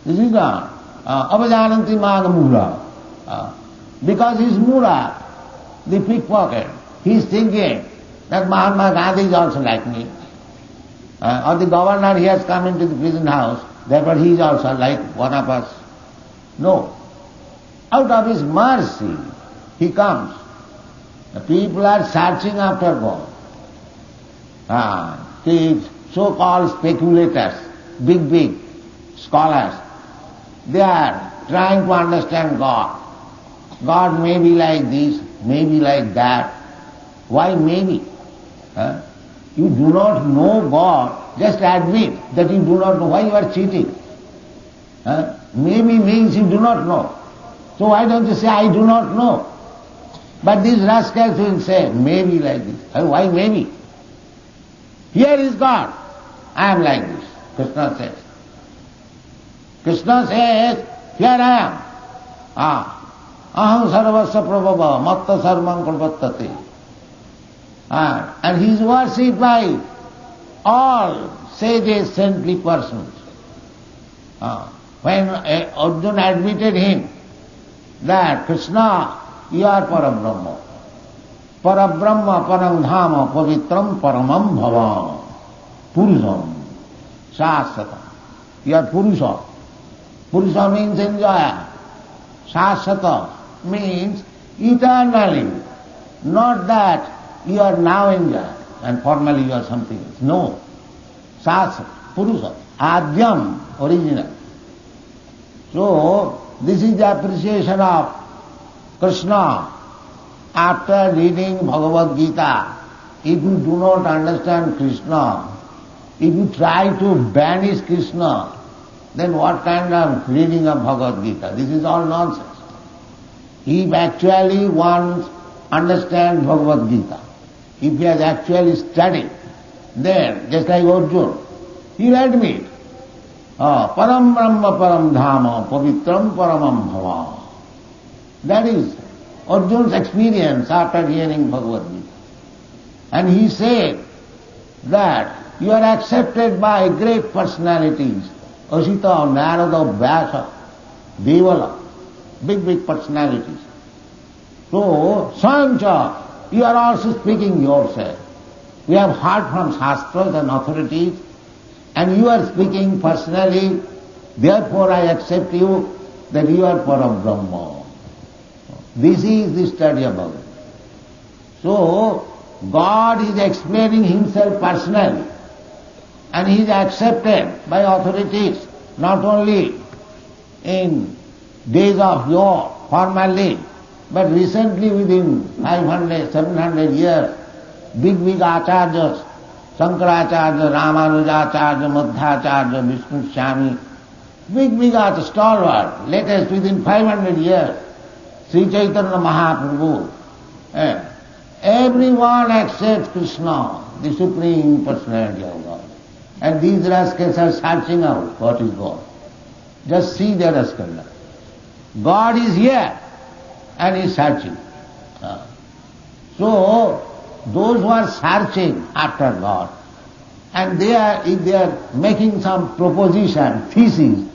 This is not. Avajananti magamura. Because he is mura, the pickpocket. He is thinking that Mahatma Gandhi is also like me. Or the governor, he has come into the prison house, therefore he is also like one of us. No. Out of his mercy, he comes. The people are searching after God. The so-called speculators, big scholars, they are trying to understand God. God may be like this, may be like that. Why maybe? You do not know God, just admit that you do not know. Why you are cheating? Maybe means you do not know. So why don't you say, I do not know? But these rascals will say, maybe like this. Why maybe? Here is God. I am like this, Krishna says. Krishna says, here I am. Aham sarvasya prabhava, matta sarvam kalpattate. And he is worshipped by all sages, saintly persons. When Arjuna admitted him that Krishna, you are Parabrahma. Parabrahma, Paramdhama, Pavitram, Paramam Bhavam. Purusham, Shasvatam. You are Purusha. Purusha means enjoyer. Shasvata means eternally. Not that you are now enjoyed and formerly you are something else. No. Shasvata, Purusha, Adyam, original. So, this is the appreciation of Krishna. After reading Bhagavad Gita, if you do not understand Krishna, if you try to banish Krishna, then what kind of reading of Bhagavad Gita? This is all nonsense. If actually one understands Bhagavad Gita, if he has actually studied, then, just like Arjuna, he will admit, Param Brahma Param Dhama Pavitram Paramam Bhava. That is Arjuna's experience after hearing Bhagavad Gita. And he said that you are accepted by great personalities, Asita, Narada, Vyasa, Devala, big personalities. So, Sancha, you are also speaking yourself. We have heard from Shastras and authorities, and you are speaking personally, therefore I accept you that you are Parabrahma. This is the study of Bhagavad. So, God is explaining himself personally, and he is accepted by authorities, not only in days of yore, formerly, but recently within 500, 700 years, big acharyas, Shankaracharya, Ramanujacharya, Madhvacharya, Vishnu Swami, big acharyas, stalwart, latest within 500 years, Sri Chaitanya Mahaprabhu. Everyone accepts Krishna, the Supreme Personality of God. And these rascals are searching out what is God. Just see their rascal. God is here and is searching. So, those who are searching after God, and if they are making some proposition, thesis,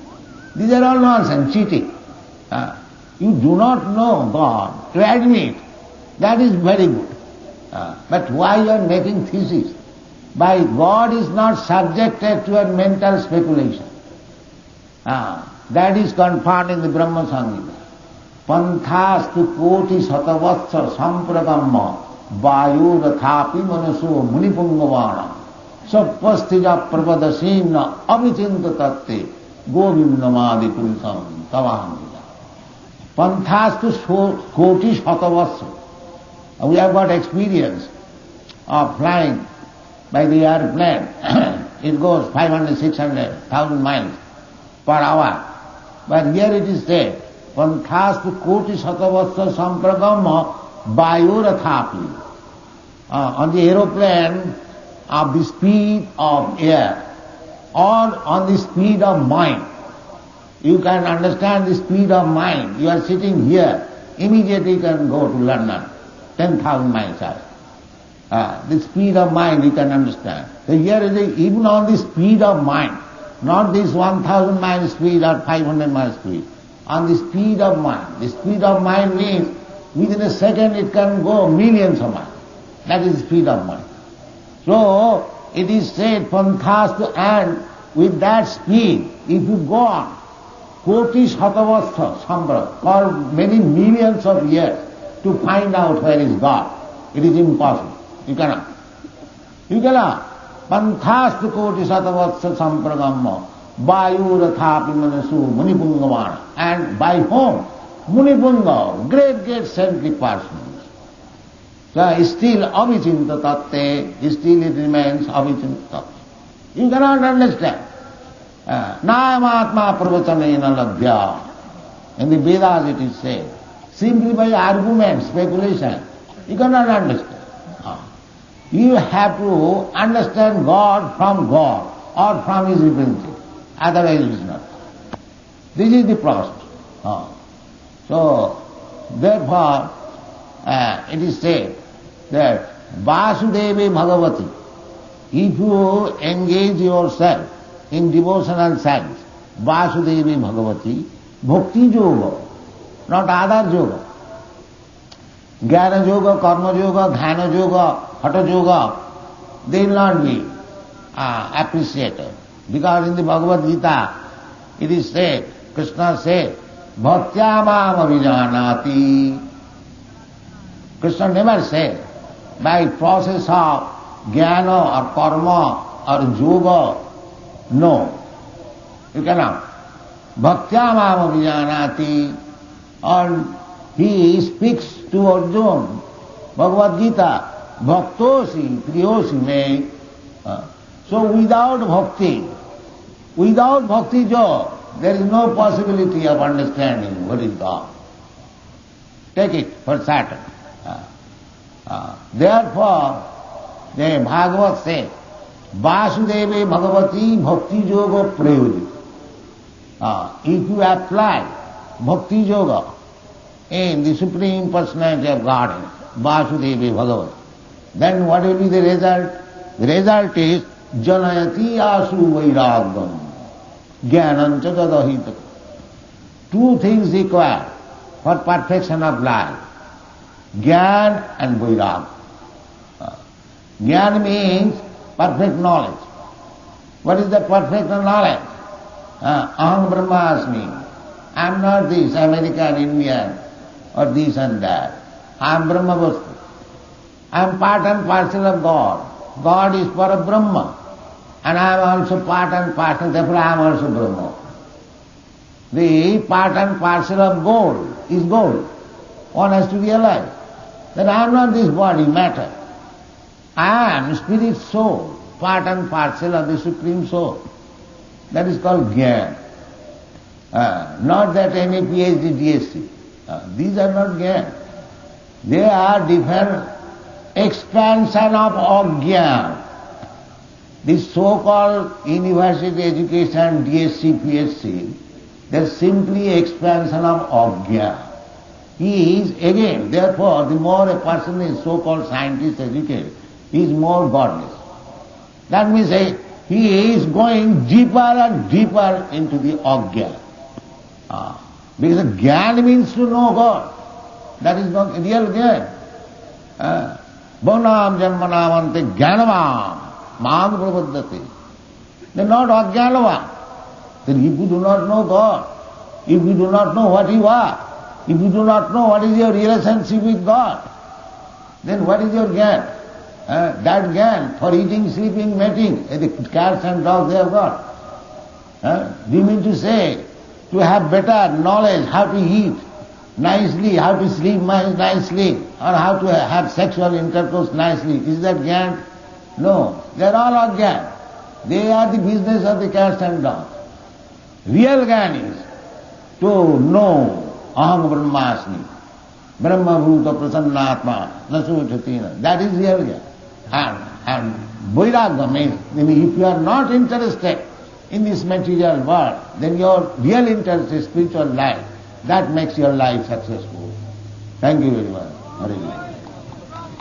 these are all nonsense, cheating. You do not know God, to admit, that is very good. But why you are making thesis? By God is not subjected to a mental speculation. That is confirmed in the Brahma Samhita. Panthastu koti satavatsar sampragamma vayu rathapi manaso munipungavana sappastija pravadasimna avichinta tatte govindamadi purisam tavahamida. Panthastu koti satavatsar. We have got experience of flying by the airplane. It goes 500, 600, 1,000 miles per hour. But here it is said, Panthastu koti satavatsar sampragamma vayurathapi. On the aeroplane of the speed of air or on the speed of mind. You can understand the speed of mind. You are sitting here, immediately you can go to London, 10,000 miles out. The speed of mind you can understand. So here is even on the speed of mind, not this 1000 mile speed or 500 mile speed, on the speed of mind. The speed of mind means within a second it can go millions of miles. That is the speed of mind. So it is said, Panthastu, and with that speed, if you go on, Koti Shatavastha Sambra, for many millions of years, to find out where is God, it is impossible. You cannot. You cannot. Panthastu Koti Shatavastha Sampragamma, Vayu Rathapi Manasu Munipungavana. And by whom? Munipunga, great saintly persons. So still avichinta tatte, still it remains avichinta tatte. You cannot understand. Nayamatma pravachanena labhya. In the Vedas it is said, simply by argument, speculation, you cannot understand. You have to understand God or from his representative. Otherwise it is not. This is the process. So, therefore, it is said that Vasudevi Bhagavati, if you engage yourself in devotional service, Vasudevi Bhagavati, Bhakti Yoga, not other yoga. Jnana Yoga, Karma Yoga, Dhyana Yoga, Hatha Yoga, they will not be appreciated. Because in the Bhagavad Gita, it is said, Krishna said, Bhaktya mam avijanati. Krishna never said, by process of jnana or karma or yoga, no. You cannot. Bhaktya mam avijanati. And he speaks to Arjuna, Bhagavad Gita, Bhaktosi, Priyosi me. So without bhakti yoga, there is no possibility of understanding what is God. Take it for certain. Therefore, the Bhagavat says, Vasudevi Bhagavati Bhakti Yoga Prayojit. If you apply Bhakti Yoga in the Supreme Personality of Godhead, Vasudevi Bhagavati, then what will be the result? The result is Janayati Asu Vairagam. Jnanam Chadadahita. Two things required for perfection of life. Jnana and Vairag. Jnana means perfect knowledge. What is the perfect knowledge? Aham Brahmasmi. I am not this American, Indian, or this and that. I am Brahma Vastu. I am part and parcel of God. God is para Brahma. And I am also part and parcel, therefore I am also Brahma. The part and parcel of gold is gold. One has to realize that I am not this body, matter. I am spirit soul, part and parcel of the Supreme Soul. That is called Jnana. Not that any PhD, DSc. These are not Jnana. They are different expansion of Ajnana. This so-called university education, DSc, PhD, they are simply expansion of Ajnana. He is, again, therefore, the more a person is so-called scientist educated, he is more godless. That means he is going deeper and deeper into the Ajnana. Because Jnana means to know God. That is not real Jnana. Bhavanam janmanamante jnanavam mam pravaddati. They are not Ajnanavam. Then if you do not know God, if you do not know what you are, if you do not know what is your relationship with God, then what is your Jnana? That Jnana for eating, sleeping, mating, the cats and dogs they have got. Do you mean to say, to have better knowledge how to eat nicely, how to sleep nicely, or how to have sexual intercourse nicely, is that Jnana? No, they are all Ajnana. They are the business of the cats and dogs. Real Jnana is to know Aham Brahmasmi, Brahma Bhuta Prasannatma, Nasuchatina. That is real Jnana. And Vairagya means, if you are not interested in this material world, then your real interest is spiritual life. That makes your life successful. Thank you very much. Hare Krishna.